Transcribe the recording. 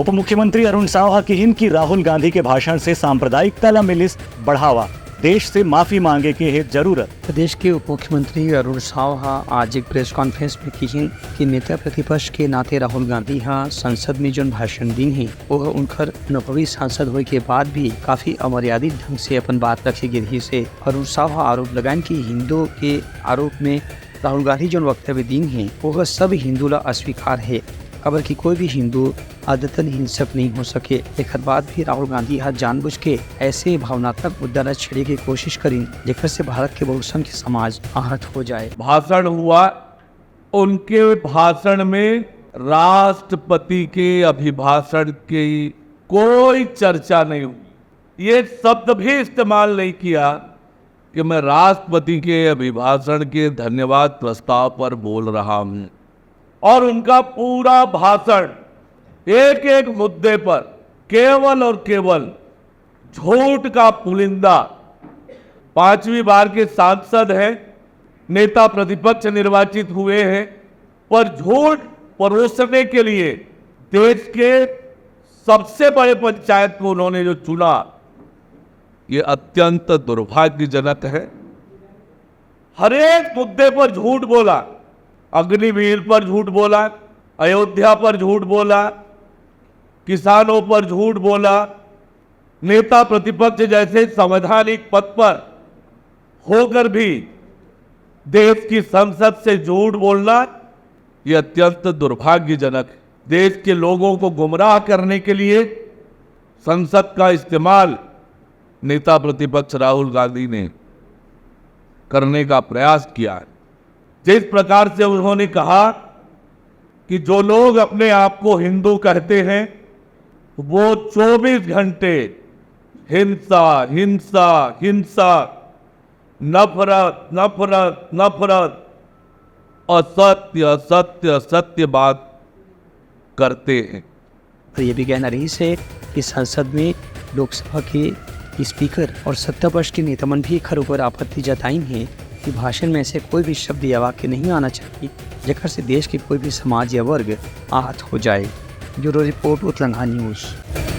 उप मुख्यमंत्री अरुण साहा की हिंद की राहुल गांधी के भाषण से सांप्रदायिकता ला मिली बढ़ावा, देश से माफी मांगे की है जरूरत। प्रदेश के उप मुख्यमंत्री अरुण साहा आज एक प्रेस कॉन्फ्रेंस में कही कि नेता प्रतिपक्ष के नाते राहुल गांधी हाँ संसद में जो भाषण दी है वह उनकर अनुभवी सांसद होने के बाद भी काफी अमर्यादित ढंग से अपन बात रखी गई से अरुण साहा आरोप लगान कि हिंदू के आरोप में राहुल गांधी जो वक्तव्य दी है वह सब हिंदू ला अस्वीकार है। खबर कि कोई भी हिंदू आदतन हिंसक नहीं हो सके। एक बाद भी राहुल गांधी हाथ जानबूझ के ऐसे भावनात्मक मुद्दा न छेड़े की कोशिश करी जेकर से भारत के बहुसंख्य समाज आहत हो जाए। भाषण हुआ, उनके भाषण में राष्ट्रपति के अभिभाषण की कोई चर्चा नहीं हुई। ये शब्द भी इस्तेमाल नहीं किया कि मैं राष्ट्रपति के अभिभाषण के धन्यवाद प्रस्ताव पर बोल रहा हूं। और उनका पूरा भाषण एक एक मुद्दे पर केवल और केवल झूठ का पुलिंदा। 5वीं बार के सांसद हैं, नेता प्रतिपक्ष निर्वाचित हुए हैं, पर झूठ परोसने के लिए देश के सबसे बड़े पंचायत को उन्होंने जो चुना, ये अत्यंत दुर्भाग्यजनक है। हर एक मुद्दे पर झूठ बोला। अग्निवीर पर झूठ बोला, अयोध्या पर झूठ बोला, किसानों पर झूठ बोला। नेता प्रतिपक्ष जैसे संवैधानिक पद पर होकर भी देश की संसद से झूठ बोलना यह अत्यंत दुर्भाग्यजनक है। देश के लोगों को गुमराह करने के लिए संसद का इस्तेमाल नेता प्रतिपक्ष राहुल गांधी ने करने का प्रयास किया है। जिस प्रकार से उन्होंने कहा कि जो लोग अपने आप को हिंदू कहते हैं वो 24 घंटे हिंसा हिंसा हिंसा, नफरत नफरत नफरत, असत्य असत्य असत्य बात करते हैं। तो ये भी कहना रही है कि संसद में लोकसभा के स्पीकर और सत्ता पक्ष के नेतामन भी खर ऊपर आपत्ति जताई है कि भाषण में से कोई भी शब्द या वाक्य नहीं आना चाहिए जेकर से देश के कोई भी समाज या वर्ग आहत हो जाए। Bureau report, Uttaranchal news.